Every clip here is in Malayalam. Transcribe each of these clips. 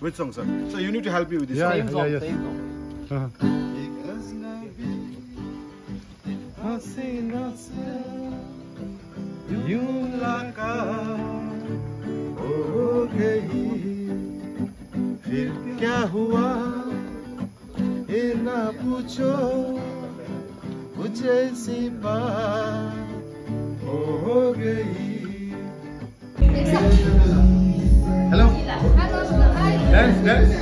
Which song, sir? So you need to help me with this Yeah, song. yeah, yes. हो गई फिर क्या हुआ ये ना पूछो कुछ ऐसी बात हो गई Hello. Dance.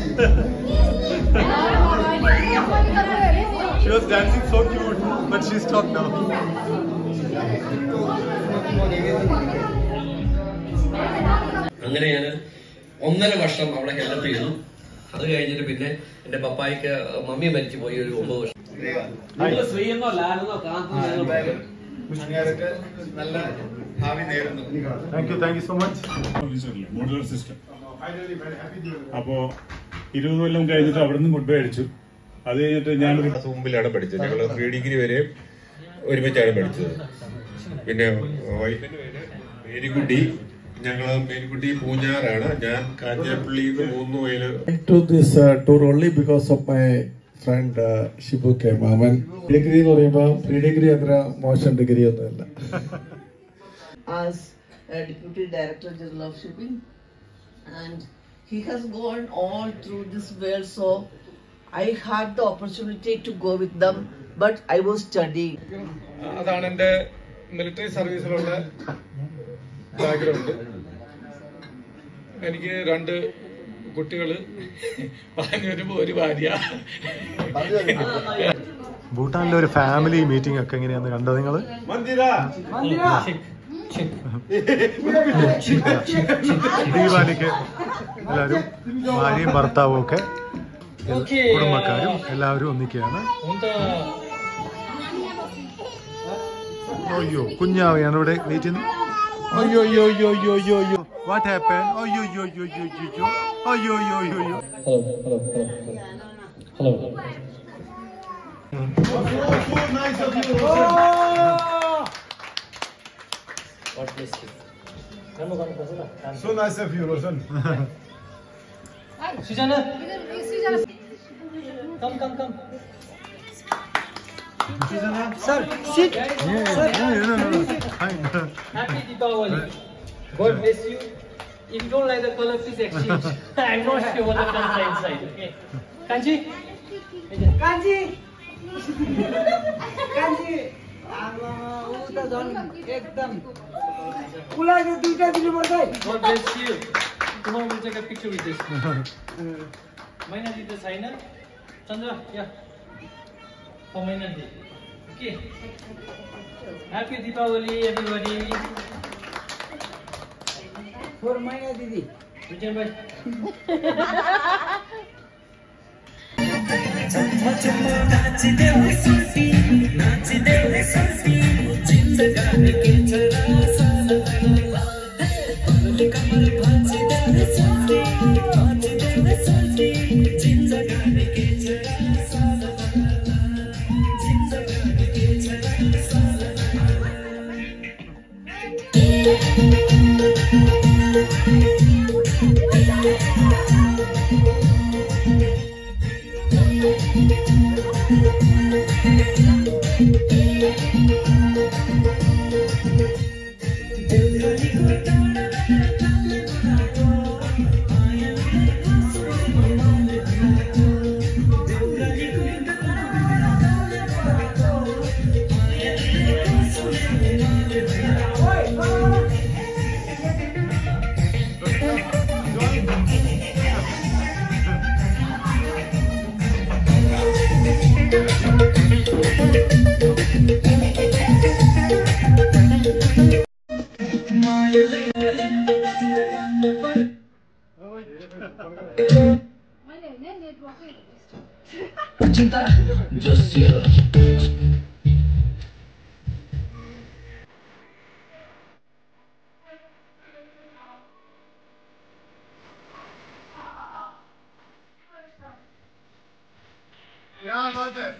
She was dancing so cute, but she stopped now. അങ്ങനെ ഞാൻ 1.5 വർഷം അവിടെ ഹെൽപ്പ് ചെയ്തു. അത് കഴിഞ്ഞിട്ട് പിന്നെ എന്റെ പപ്പായ്ക്ക് മമ്മി മരിച്ചു പോയി ഒരു 9 വർഷം. ശ്രീയെന്നോ ലാലെന്നോ Thank you so much. Modular system. അപ്പോ 20 കൊല്ലം കഴിഞ്ഞിട്ട് അവിടെ നിന്ന് ഗുഡ് ബൈ അടിച്ചു. അത് കഴിഞ്ഞിട്ട് ഞാൻ മുമ്പിലാണ് പഠിച്ചത്. ഞങ്ങള് 3 ഡിഗ്രി വരെ ഒരുമിച്ചാണ് പഠിച്ചത്. പിന്നെ വൈഫിന്റെ പേര് മേരിക്കുട്ടി. ഞങ്ങള് മേരിക്കുട്ടി പൂഞ്ഞാറാണ്. ഞാൻ Kanjirappally 3 mile. To this tour only because of my friend Shibu came. അവൻ ഡിഗ്രി എന്ന് പറയുമ്പോൾ പ്രീ ഡിഗ്രി അത്ര മോശം ഡിഗ്രി ഒന്നുമല്ല. As Deputy Director General of Shipping, and he has gone all through this world, so I had the opportunity to go with them, but I was studying. അതാണ് എൻ്റെ മിലിറ്ററി സർവീസിലുള്ള ബാക്ക്ഗ്രൗണ്ട്. എനിക്ക് 2 കുട്ടികള്, പറഞ്ഞു വരുമ്പോ ഒരു ഭാര്യ. ഭൂട്ടാനിലെ ഒരു ഫാമിലി മീറ്റിംഗ് ഒക്കെ എങ്ങനെയാന്ന് കണ്ടോ നിങ്ങള്? ദീപാവലിക്ക് എല്ലാവരും ഭാര്യയും ഭർത്താവും ഒക്കെ കുടുംബക്കാരും എല്ലാവരും ഒന്നിക്കുകയാണ്. അയ്യോ കുഞ്ഞാവയാണ് ഇവിടെ വെയിറ്റ് ചെയ്യുന്നത്. അയ്യോ അയ്യോ അയ്യോ അയ്യോ അയ്യോ അയ്യോ വാട്ട് ഹാപ്പൻ? അയ്യോ അയ്യോ അയ്യോ അയ്യോ അയ്യോ അയ്യോ അയ്യോ അയ്യോ അയ്യോ. Hello. So nice of you, Roshan. Sujana. Come. Sir, sit. Sir. No. Happy Deepavali. God bless you. If you don't like the color, please exchange. I'm not sure what the color is inside. Okay. Kanji. एकदम उलाले दुईटा दिनु पर्छ है. God bless you. Tomorrow we'll take a picture with this. Maina did the sign. Chandra, yeah. For Maina did. Okay. Happy Deepavali, everybody. For Maina didi. Vijay bhai. Just here. Yeah, got it.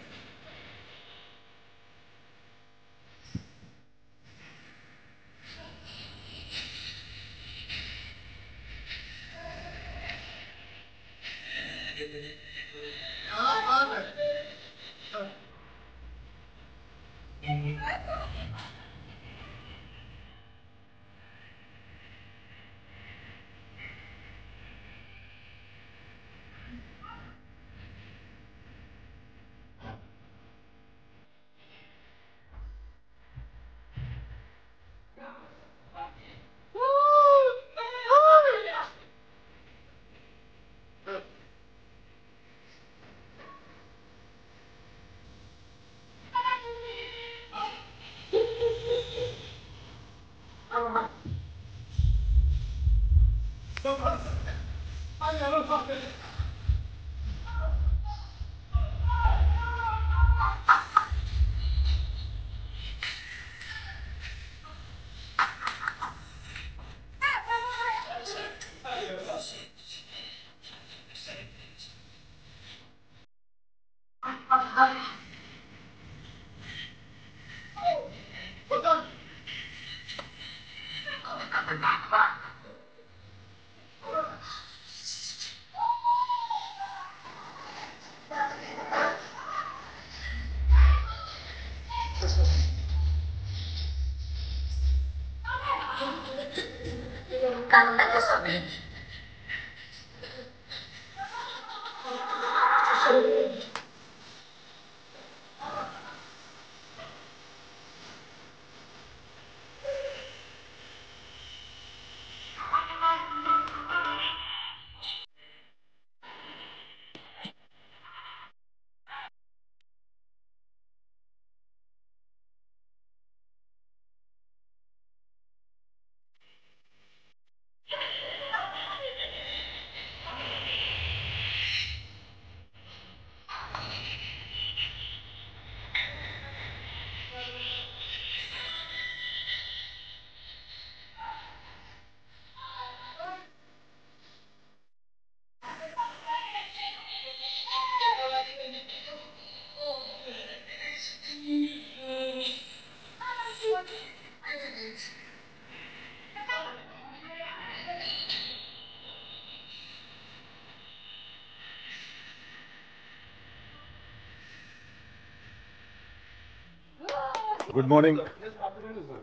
Good morning.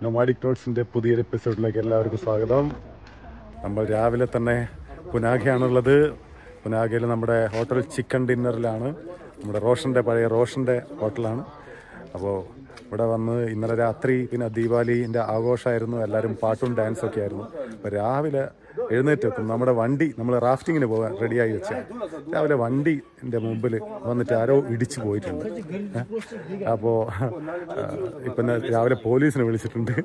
Nomadic നോട്ട്സിൻ്റെ പുതിയൊരു എപ്പിസോഡിലേക്ക് എല്ലാവർക്കും സ്വാഗതം. നമ്മൾ രാവിലെ തന്നെ പുനാഗയാണുള്ളത്. പുനാഗയിൽ നമ്മുടെ ഹോട്ടൽ ചിക്കൻ ഡിന്നറിലാണ്. നമ്മുടെ പഴയ റോഷൻ്റെ ഹോട്ടലാണ്. അപ്പോൾ ഇവിടെ വന്ന് ഇന്നലെ രാത്രി പിന്നെ ദീപാവലിൻ്റെ ആഘോഷമായിരുന്നു. എല്ലാവരും പാട്ടും ഡാൻസും ഒക്കെ ആയിരുന്നു. അപ്പോൾ രാവിലെ എഴുന്നേറ്റെത്തും നമ്മുടെ വണ്ടി, നമ്മൾ റാഫ്റ്റിങ്ങിന് പോകാൻ റെഡിയായി വെച്ചാൽ രാവിലെ വണ്ടിൻ്റെ മുമ്പിൽ വന്നിട്ട് ആരോ ഇടിച്ചു പോയിട്ടുണ്ട്. അപ്പോൾ ഇപ്പം രാവിലെ പോലീസിനെ വിളിച്ചിട്ടുണ്ട്.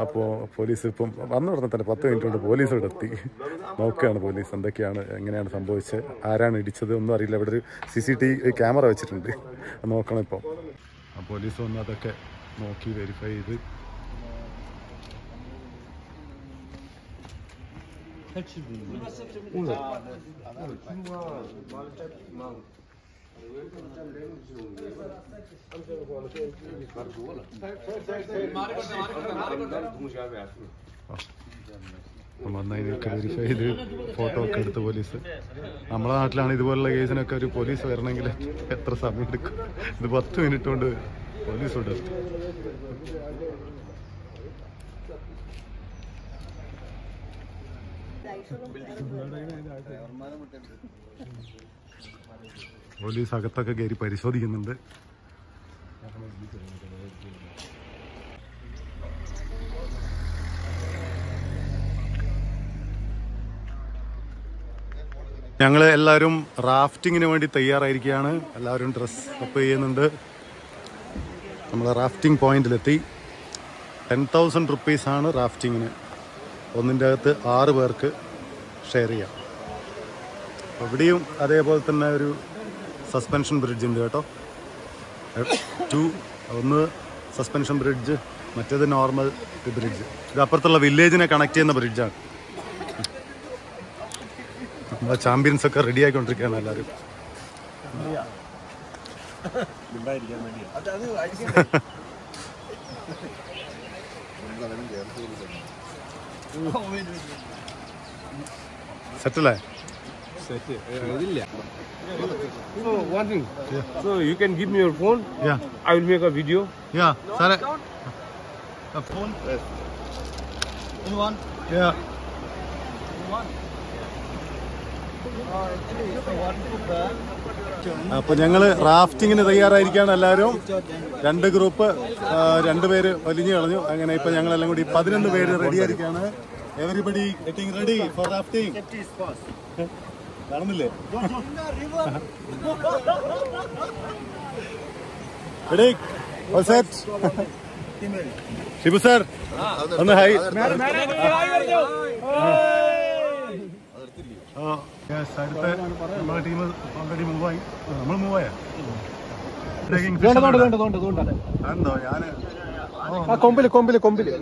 അപ്പോൾ പോലീസ് ഇപ്പം വന്നു പറഞ്ഞാൽ തന്നെ 10 മിനിറ്റ് കൊണ്ട് പോലീസ് ഇവിടെ എത്തി. നോക്കുകയാണ് പോലീസ് എന്തൊക്കെയാണ്, എങ്ങനെയാണ് സംഭവിച്ചത്, ആരാണ് ഇടിച്ചത് ഒന്നും അറിയില്ല. ഇവിടെ ഒരു CCTV ക്യാമറ വെച്ചിട്ടുണ്ട്, നോക്കണം. ഇപ്പോൾ പോലീസ് വന്ന് അതൊക്കെ നോക്കി വെരിഫൈ ചെയ്ത് വന്നതിനൊക്കെ വെരിഫൈ ചെയ്ത് ഫോട്ടോ ഒക്കെ എടുത്ത് പോലീസ്. നമ്മുടെ നാട്ടിലാണ് ഇതുപോലുള്ള കേസിനൊക്കെ ഒരു പോലീസ് വരണമെങ്കിൽ എത്ര സമയം എടുക്കും? ഇത് 10 മിനിറ്റ് കൊണ്ട് പോലീസ് ഇവിടെ എത്തി. പോലീസ് അകത്തൊക്കെ കയറി പരിശോധിക്കുന്നുണ്ട്. ഞങ്ങൾ എല്ലാവരും റാഫ്റ്റിങ്ങിന് വേണ്ടി തയ്യാറായിരിക്കുകയാണ്. എല്ലാവരും ഡ്രസ് അപ്പ് ചെയ്യുന്നുണ്ട്. നമ്മൾ റാഫ്റ്റിംഗ് പോയിന്റിലെത്തി. 10,000 റുപ്പീസാണ് റാഫ്റ്റിങ്ങിന്. ഒന്നിൻ്റെ അകത്ത് 6 പേർക്ക് ഷെയർ ചെയ്യാം. ഇവിടെയും അതേപോലെ തന്നെ ഒരു സസ്പെൻഷൻ ബ്രിഡ്ജ് ഉണ്ട് കേട്ടോ. ഒന്ന് സസ്പെൻഷൻ ബ്രിഡ്ജ്, മറ്റേത് നോർമൽ ബ്രിഡ്ജ്. ഇത് അപ്പുറത്തുള്ള വില്ലേജിനെ കണക്ട് ചെയ്യുന്ന ബ്രിഡ്ജാണ്. നമ്മളെ ചാമ്പ്യൻസ് ഒക്കെ റെഡി ആയിക്കൊണ്ടിരിക്കുകയാണ് എല്ലാവരും. സെറ്റല്ലേ? So one thing. So you can give me your phone. Yeah. I will make a video. Yeah. Sare. A phone. Anyone? Yeah. അപ്പൊ ഞങ്ങള് റാഫ്റ്റിങ്ങിന് തയ്യാറായിരിക്കാണ് എല്ലാവരും. 2 ഗ്രൂപ്പ് 2 പേര് വലിഞ്ഞു കളഞ്ഞു. അങ്ങനെ ഇപ്പൊ ഞങ്ങളെല്ലാം കൂടി 11 പേര് റെഡി ആയിരിക്കാണ്. Everybody getting ready for rafting. കാണുന്നില്ലേ? Ready? All set? Shibu sir ഒന്ന് ഹായ്. അടുത്ത നമ്മുടെ ടീം ഓൾറെഡി മൂവായി. നമ്മൾ മൂവായ എന്തോ ഞാന് കൊമ്പില് കൊമ്പില് കൊമ്പില്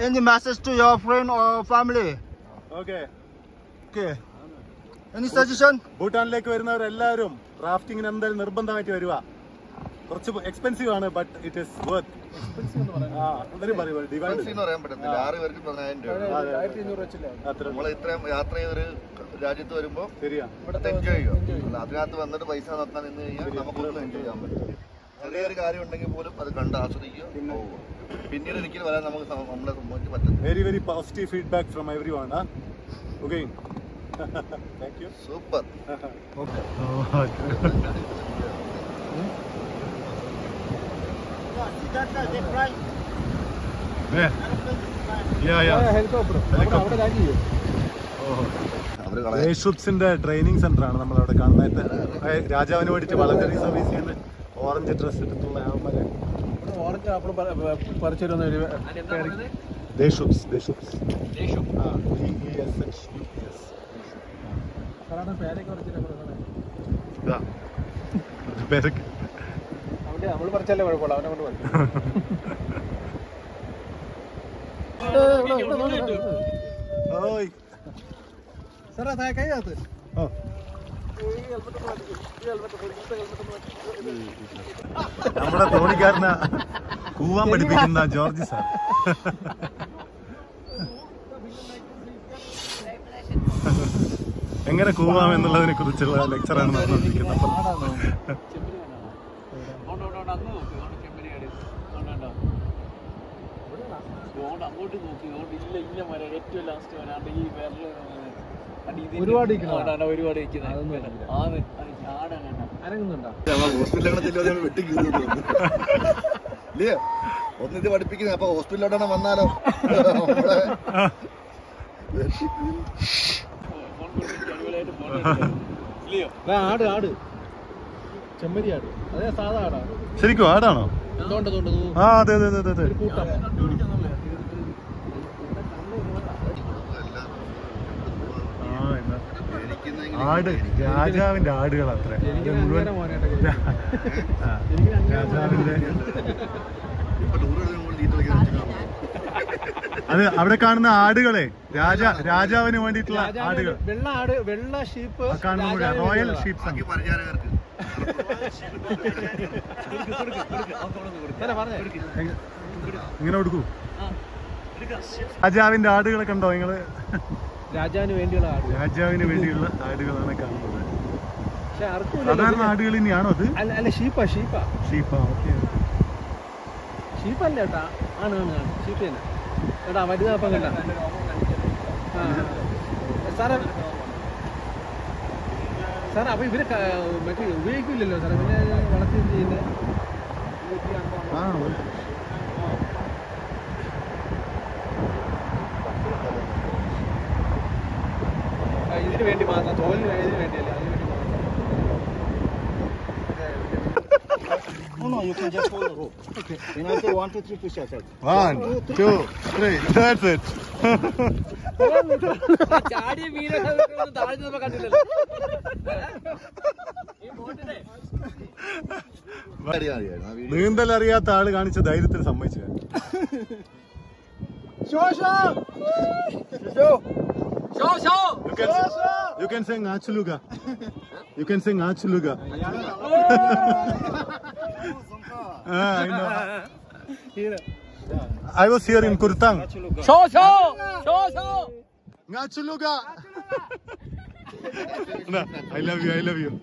Any message to your friend or family? Okay. Any suggestion? ഭൂട്ടാനിലേക്ക് വരുന്നവരെല്ലാവരും റാഫ്റ്റിങ്ങിന് എന്തായാലും നിർബന്ധമായിട്ട് വരിക. കുറച്ച് എക്സ്പെൻസീവ് ആണ്, ബട്ട് ഇറ്റ് ഈസ് വർത്ത്. പറയാൻ പറ്റത്തില്ല. 6 പേർക്ക് 10,000 രൂപ. നമ്മൾ ഇത്രയും യാത്ര ചെയ്തൊരു രാജ്യത്ത് വരുമ്പോ ഇവിടുത്തെ എൻജോയ് ചെയ്യുക. അതിനകത്ത് വന്നിട്ട് പൈസ നോക്കാൻ നിന്ന് കഴിഞ്ഞാൽ നമുക്കൊന്നും എൻജോയ് ചെയ്യാൻ പറ്റും. ചെറിയൊരു കാര്യം ഉണ്ടെങ്കിൽ പോലും അത് കണ്ട് ആസ്വദിക്കുക, പോവുക. പിന്നീട് ഒരിക്കലും വരാൻ നമുക്ക് നമ്മളെ സംബന്ധിച്ച് പറ്റും. Very very positive feedback from everyone. Okay, thank you. Super. ദേശുപ്സിന്റെ ട്രെയിനിങ് സെന്റർ ആണ് നമ്മൾ അവിടെ കാണുന്നത്. രാജാവിന് വേണ്ടിട്ട് വളണ്ടറി സർവീസ് ചെയ്യുന്ന ഓറഞ്ച് ഡ്രസ് എടുത്തുള്ള നമ്മൾ പറിച്ചല്ലേ കുഴപ്പമില്ല, അവനെ കൊണ്ട് പറിച്ചു. നമ്മുടെ തോണിക്കാരനെ കൂവാൻ പഠിപ്പിക്കുന്ന ജോർജ് സാർ. എങ്ങനെ കൂവാം എന്നുള്ളതിനെ കുറിച്ചുള്ള ലെക്ചറാണ് നടന്നുകൊണ്ടിരിക്കുന്നത്. ഒരുപാട് ഒന്നിത് പഠിപ്പിക്കുന്നത്. അപ്പൊ ഹോസ്പിറ്റലിലോട്ടാണ് വന്നാലോ? ആട് ആട് ചെമ്മരി ആട്. അതെ, സാധാ ആടാണ്. ശരിക്കും ആടാണോ? ആ, അതെ അതെ അതെ അതെ. ആട് രാജാവിന്റെ ആടുകൾ അത്ര രാജാവിന്റെ. അത് അവിടെ കാണുന്ന ആടുകളെ രാജാവിന് വേണ്ടിയിട്ടുള്ള ആടുകൾ. വെള്ള ആട്, വെള്ള ഷീപ്പ് കാണുന്ന റോയൽ ഷീപ്സ്. ഇങ്ങനെ കൊടുക്കൂ. രാജാവിന്റെ ആടുകളെ കണ്ടോ നിങ്ങള്? രാജാവിന് വേണ്ടിയുള്ള ആട്, രാജാവിന് വേണ്ടിയുള്ള ആടുകളാണ് കാണുന്നത്. സാധാരണ ആടുകൾ തന്നെയാണോ അത്? അല്ല, ഷീപ്പാ. ഓക്കെ. ഷീപ്പല്ല ചേട്ടാ, ആണ് ഷീപ്പ് തന്നെ ചേട്ടാ. വലുതാപ്പം കണ്ട സാറേ. അപ്പൊ ഇവര് മറ്റേ ഉപയോഗിക്കില്ലല്ലോ സാറേ, പിന്നെ വളർത്തി ചെയ്യുന്നത്. ഇതിന് വേണ്ടി മാത്രം, തോലിന് ഇതിന് വേണ്ടിയല്ലേ, അതിന് വേണ്ടി മാത്രം. No, you can just hold the rope. Okay. When I say 1, 2, 3, push yourself. 1, 2, 3. That's it. ചാടിയ മീനൊന്നും താഴ്ന്നപ്പോ കണ്ടില്ലല്ലോ. നീന്തൽ അറിയാത്ത ആള് കാണിച്ച ധൈര്യത്തിന് സമ്മതിച്ചു. You can say Ngachuluga. You can say Ngachuluga. I know. I was here in Kurtang. Ngachuluga. I love you. I love you.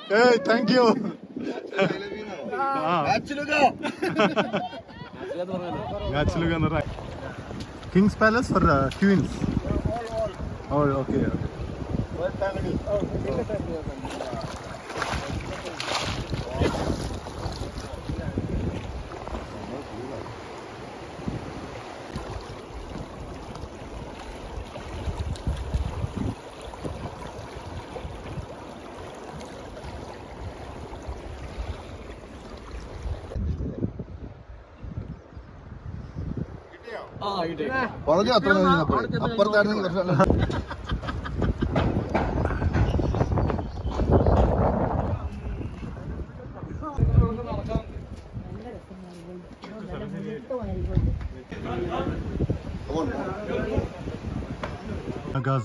Hey, thank you. Ngachuluga. King's Palace or Queen's? Oh, okay. പറഞ്ഞു അത്ര അപ്പുറത്തായിരുന്നു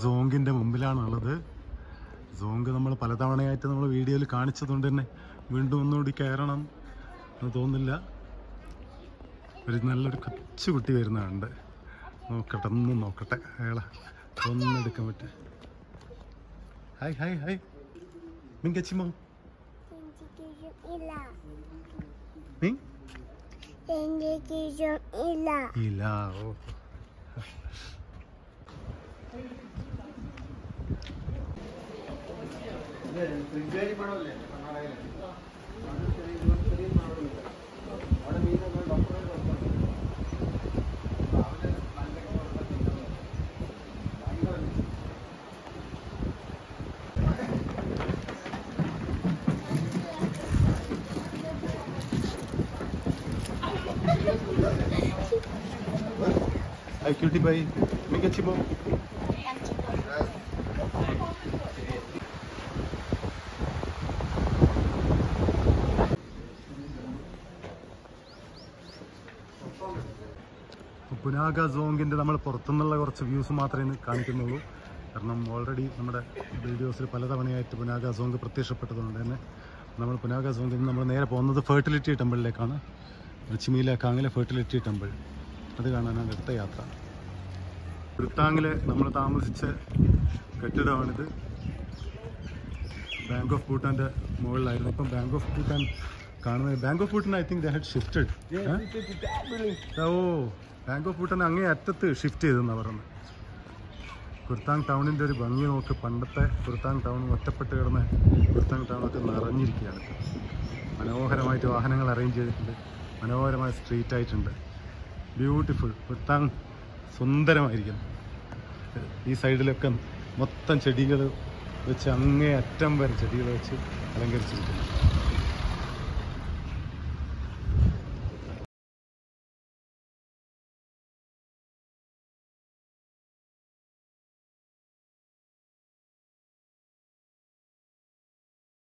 സോങ്കിന്റെ മുമ്പിലാണുള്ളത്. സോങ്ക് നമ്മൾ പലതവണയായിട്ട് നമ്മൾ വീഡിയോയിൽ കാണിച്ചതുകൊണ്ട് തന്നെ വീണ്ടും ഒന്നുകൂടി കയറണം എന്ന് തോന്നുന്നില്ല. ഒരു നല്ലൊരു കൊച്ചുകുട്ടി വരുന്നുണ്ട്. നോക്കട്ടെ, ഒന്ന് നോക്കട്ടെ അയാളെ ഒന്നെടുക്കാൻ പറ്റും. ഹായ് ഹായ് ഹായ് മിങ്കച്ചിമോ ഇല്ല. ഓ Hi cutie pie, Minkachimo. പുനാഗ സോങ്കിൻ്റെ നമ്മൾ പുറത്തുനിന്നുള്ള കുറച്ച് വ്യൂസ് മാത്രമേ കാണിക്കുന്നുള്ളൂ. കാരണം ഓൾറെഡി നമ്മുടെ വീഡിയോസിൽ പലതവണയായിട്ട് പുനാഗ സോങ്ക് പ്രത്യക്ഷപ്പെട്ടതുകൊണ്ട് തന്നെ നമ്മൾ പുനാഗ സോങ്കിൽ നിന്ന് നമ്മൾ നേരെ പോകുന്നത് ഫെർട്ടിലിറ്റി ടെമ്പിളിലേക്കാണ്. ചിമിയില കാങ്ങിലെ ഫെർട്ടിലിറ്റി ടെമ്പിൾ, അത് കാണാനാണ് അടുത്ത യാത്ര. വൃത്താങ്ങിൽ നമ്മൾ താമസിച്ച കെട്ടിടമാണിത്. Bank of ഭൂട്ടാൻ്റെ മുകളിലായിരുന്നു. ഇപ്പം ബാങ്ക് ഓഫ് ഭൂട്ടാൻ കാണുന്നത്. Bank of Bhutan I think they had shifted. Oh, bank of Bhutan അങ്ങേ അറ്റത്ത് ഷിഫ്റ്റ് ചെയ്തെന്നാണ് പറയുന്നത്. കുർത്താങ് ടൗണിൻ്റെ ഒരു ഭംഗി നോക്ക്. പണ്ടത്തെ കുർത്താങ് ടൗൺ ഒറ്റപ്പെട്ട് കിടന്ന കുർത്താങ് ടൗണൊക്കെ നിറഞ്ഞിരിക്കുകയാണ്. മനോഹരമായിട്ട് വാഹനങ്ങൾ അറേഞ്ച് ചെയ്തിട്ടുണ്ട്. മനോഹരമായ സ്ട്രീറ്റ് ആയിട്ടുണ്ട്. ബ്യൂട്ടിഫുൾ. കുർത്താങ് സുന്ദരമായിരിക്കുന്നു. ഈ സൈഡിലൊക്കെ മൊത്തം ചെടികൾ വെച്ച് അങ്ങേ അറ്റം വരെ ചെടികൾ വെച്ച് അലങ്കരിച്ചിരിക്കുന്നു.